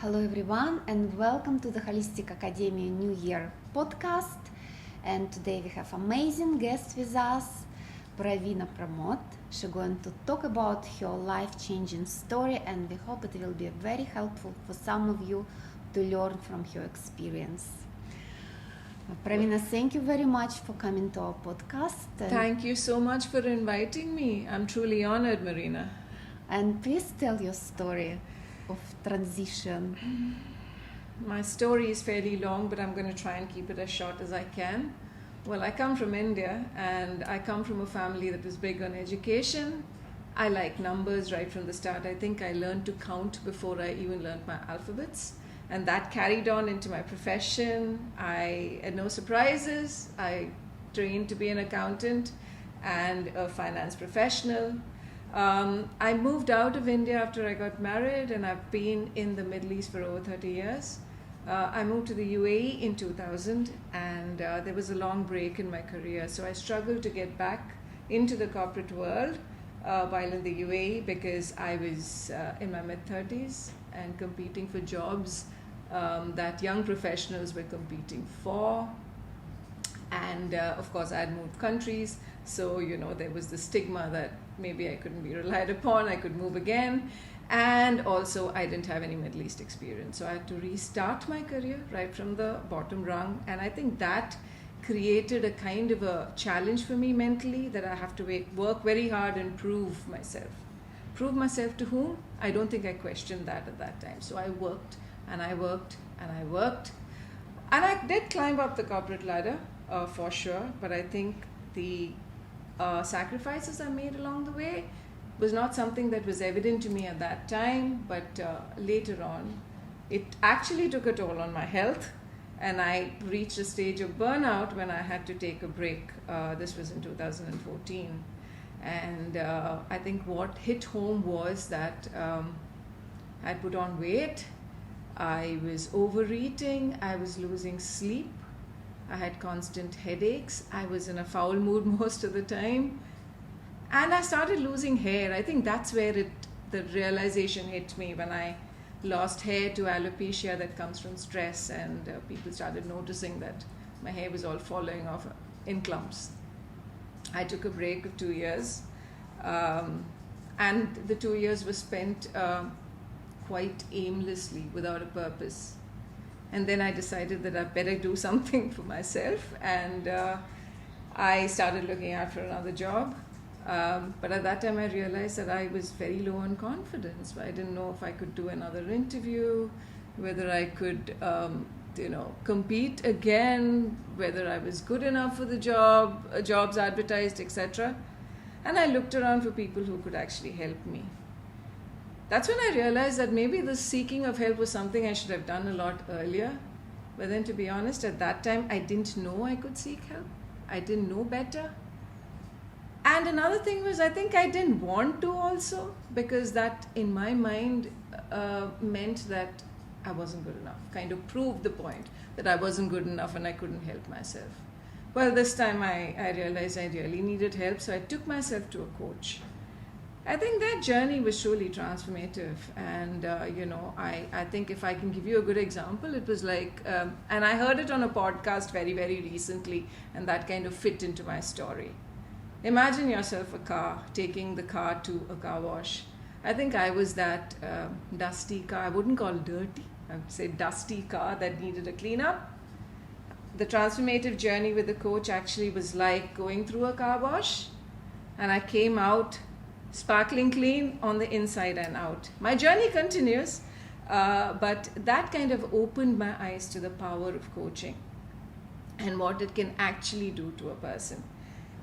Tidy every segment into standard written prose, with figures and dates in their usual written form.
Hello everyone and welcome to the Holistic Academy New Year podcast. And today we have amazing guest with us, Praveena Pramod. She's going to talk about her life-changing story, and we hope it will be very helpful for some of you to learn from her experience. Praveena, thank you very much for coming to our podcast. Thank you so much for inviting me. I'm truly honored, Marina. And please tell your story of transition. My story is fairly long, but I'm going to try and keep it as short as I can. Well, I come from India, and I come from a family that was big on education. I like numbers right from the start. I think I learned to count before I even learned my alphabets, and that carried on into my profession. I had no surprises. I trained to be an accountant and a finance professional. I moved out of India after I got married, and I've been in the Middle East for over 30 years. I moved to the UAE in 2000, and there was a long break in my career. So I struggled to get back into the corporate world while in the UAE, because I was in my mid-30s and competing for jobs that young professionals were competing for. And of course, I had moved countries. So, there was the stigma that maybe I couldn't be relied upon, I could move again. And also, I didn't have any Middle East experience. So I had to restart my career right from the bottom rung. And I think that created a kind of a challenge for me mentally, that I have to work very hard and prove myself. Prove myself to whom? I don't think I questioned that at that time. So I worked and I worked and I worked. And I did climb up the corporate ladder for sure. But I think the sacrifices I made along the way was not something that was evident to me at that time, but later on it actually took a toll on my health, and I reached a stage of burnout when I had to take a break. This was in 2014, and I think what hit home was that I put on weight, I was overeating, I was losing sleep, I had constant headaches. I was in a foul mood most of the time. And I started losing hair. I think that's where the realization hit me, when I lost hair to alopecia that comes from stress, and people started noticing that my hair was all falling off in clumps. I took a break of 2 years. And the 2 years were spent quite aimlessly, without a purpose. And then I decided that I better do something for myself, and I started looking out for another job. But at that time I realized that I was very low on confidence. I didn't know if I could do another interview, whether I could compete again, whether I was good enough for the jobs advertised, etc. And I looked around for people who could actually help me. That's when I realized that maybe the seeking of help was something I should have done a lot earlier. But then, to be honest, at that time, I didn't know I could seek help. I didn't know better. And another thing was, I think I didn't want to also, because that, in my mind, meant that I wasn't good enough. Kind of proved the point that I wasn't good enough and I couldn't help myself. Well, this time I realized I really needed help, so I took myself to a coach. I think that journey was truly transformative, and I think if I can give you a good example, it was like, and I heard it on a podcast very, very recently, and that kind of fit into my story. Imagine yourself a car, taking the car to a car wash. I think I was that dusty car. I wouldn't call it dirty, I would say dusty car that needed a cleanup. The transformative journey with the coach actually was like going through a car wash, and I came out sparkling clean on the inside and out. My journey continues, but that kind of opened my eyes to the power of coaching and what it can actually do to a person.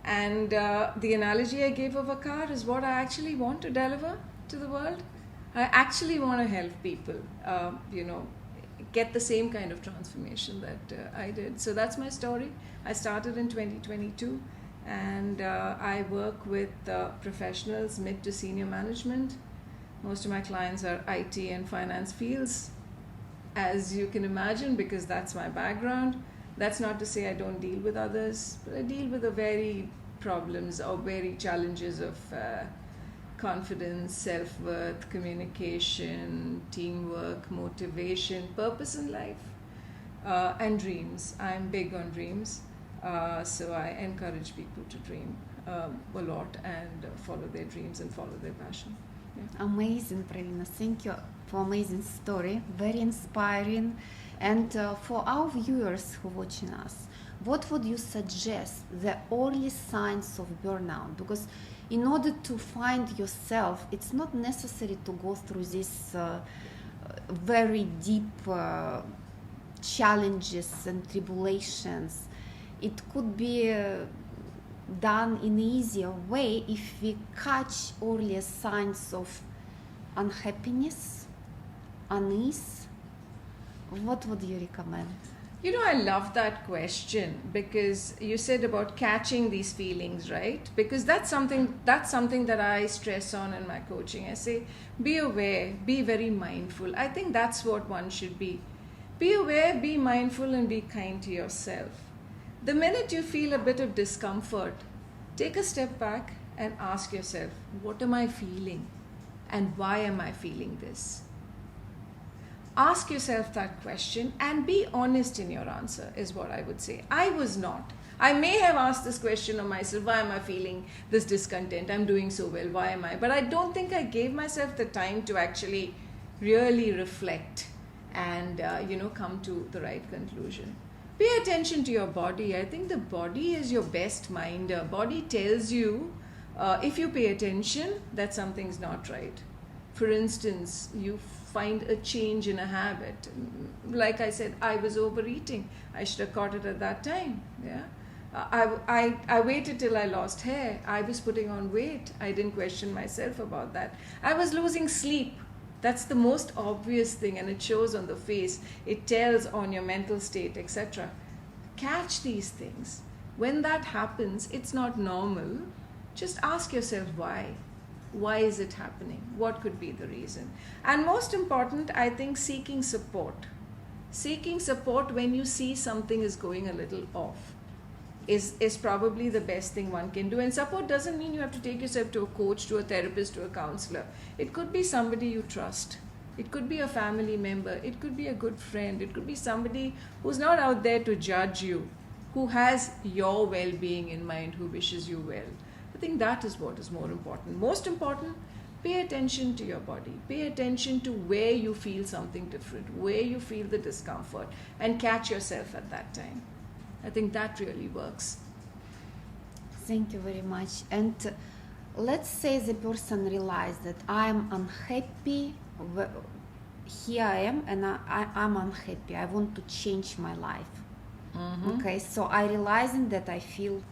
And the analogy I gave of a car is what I actually want to deliver to the world. I actually want to help people, get the same kind of transformation that I did. So that's my story. I started in 2022. And I work with professionals, mid to senior management. Most of my clients are IT and finance fields, as you can imagine, because that's my background. That's not to say I don't deal with others, but I deal with the very problems or very challenges of confidence, self-worth, communication, teamwork, motivation, purpose in life, and dreams. I'm big on dreams, so I encourage people to dream a lot and follow their dreams and follow their passion. Yeah. Amazing, Praveena. Thank you for amazing story. Very inspiring. And for our viewers who are watching us, what would you suggest the early signs of burnout? Because in order to find yourself, it's not necessary to go through these very deep challenges and tribulations. It could be done in an easier way if we catch earlier signs of unhappiness, unease. What would you recommend? I love that question, because you said about catching these feelings, right? Because that's something that I stress on in my coaching. I say, be aware, be very mindful. I think that's what one should be. Be aware, be mindful, and be kind to yourself. The minute you feel a bit of discomfort, take a step back and ask yourself, what am I feeling? And why am I feeling this? Ask yourself that question and be honest in your answer, is what I would say. I was not. I may have asked this question of myself, why am I feeling this discontent? I'm doing so well, why am I? But I don't think I gave myself the time to actually really reflect and come to the right conclusion. Pay attention to your body. I think the body is your best minder. Body tells you, if you pay attention, that something's not right. For instance, you find a change in a habit. Like I said, I was overeating. I should have caught it at that time. Yeah, I waited till I lost hair. I was putting on weight. I didn't question myself about that. I was losing sleep. That's the most obvious thing, and it shows on the face. It tells on your mental state, etc. Catch these things. When that happens, it's not normal. Just ask yourself why. Why is it happening? What could be the reason? And most important, I think, seeking support. Seeking support when you see something is going a little off is probably the best thing one can do. And support doesn't mean you have to take yourself to a coach, to a therapist, to a counselor. It could be somebody you trust. It could be a family member. It could be a good friend. It could be somebody who's not out there to judge you, who has your well-being in mind, who wishes you well. I think that is what is more important. Most important, pay attention to your body. Pay attention to where you feel something different, where you feel the discomfort, and catch yourself at that time. I think that really works. Thank you very much. And let's say the person realized that I'm unhappy, here I am, and I'm unhappy. I want to change my life. Mm-hmm. Okay, so I realizing that I feel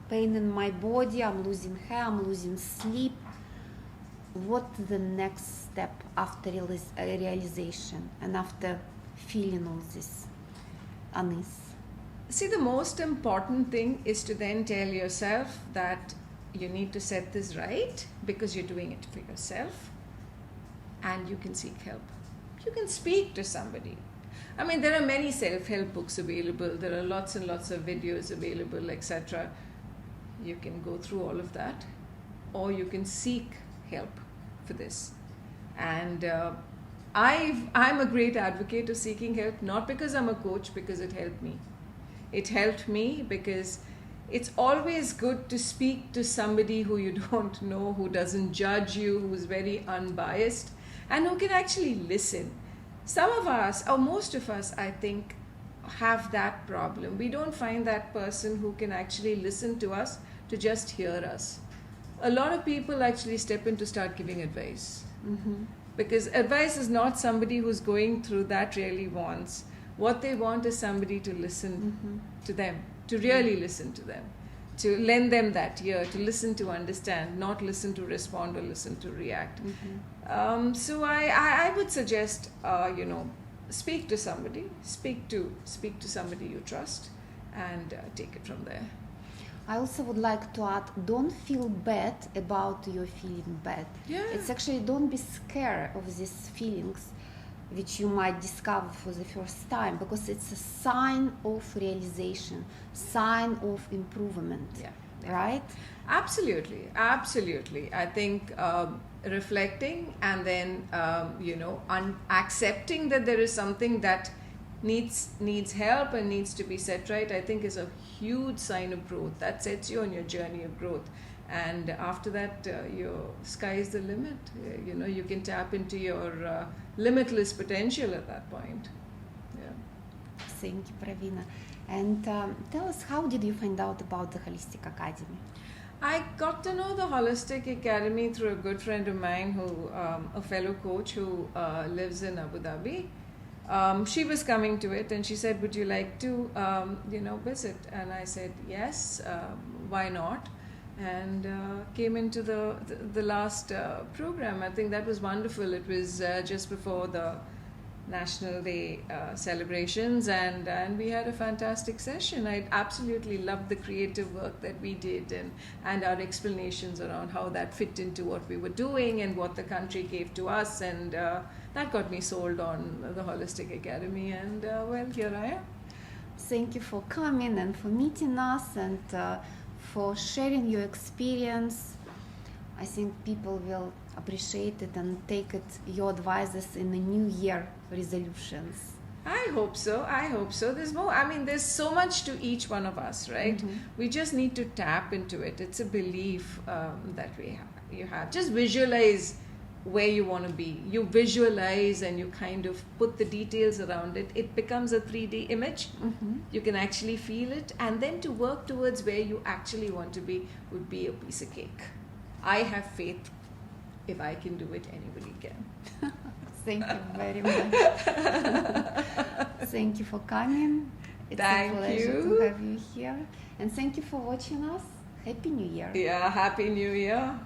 pain in my body, I'm losing hair, I'm losing sleep. What's the next step after realization and after feeling all this unease? See, the most important thing is to then tell yourself that you need to set this right because you're doing it for yourself, and you can seek help. You can speak to somebody. I mean, there are many self-help books available. There are lots and lots of videos available, etc. You can go through all of that, or you can seek help for this. And I'm a great advocate of seeking help, not because I'm a coach, because it helped me. It helped me because it's always good to speak to somebody who you don't know, who doesn't judge you, who's very unbiased, and who can actually listen. Some of us, or most of us, I think, have that problem. We don't find that person who can actually listen to us, to just hear us. A lot of people actually step in to start giving advice. Mm-hmm. Because advice is not somebody who's going through that really wants. What they want is somebody to listen mm-hmm. to them, to really listen to them, to lend them that ear, to listen to understand, not listen to respond or listen to react. Mm-hmm. So I would suggest, speak to somebody, speak to somebody you trust, and take it from there. I also would like to add, don't feel bad about your feeling bad. Yeah. It's actually, don't be scared of these feelings which you might discover for the first time, because it's a sign of realization, sign of improvement. Yeah. right? Absolutely, absolutely. I think reflecting and then accepting that there is something that needs help and needs to be set right, I think is a huge sign of growth. That sets you on your journey of growth. And after that, your sky is the limit. You can tap into your limitless potential at that point. Yeah. Thank you, Praveena. And tell us, how did you find out about the Holistic Academy? I got to know the Holistic Academy through a good friend of mine, a fellow coach who lives in Abu Dhabi. She was coming to it and she said, would you like to, visit? And I said, yes, why not? And came into the last program. I think that was wonderful. It was just before the National Day celebrations, and we had a fantastic session. I absolutely loved the creative work that we did, and our explanations around how that fit into what we were doing and what the country gave to us, and that got me sold on the Holistic Academy, and here I am. Thank you for coming and for meeting us and for sharing your experience. I think people will appreciate it and take your advices in the new year resolutions. I hope so. There's more. There's so much to each one of us, right? Mm-hmm. We just need to tap into it. It's a belief that you have. Just visualize where you want to be. You visualize and you kind of put the details around it. It becomes a 3D image. Mm-hmm. You can actually feel it, and then to work towards where you actually want to be would be a piece of cake. I have faith. If I can do it, anybody can. Thank you very much. Thank you for coming. It's a pleasure to have you here. And thank you for watching us. Happy New Year. Yeah, Happy New Year.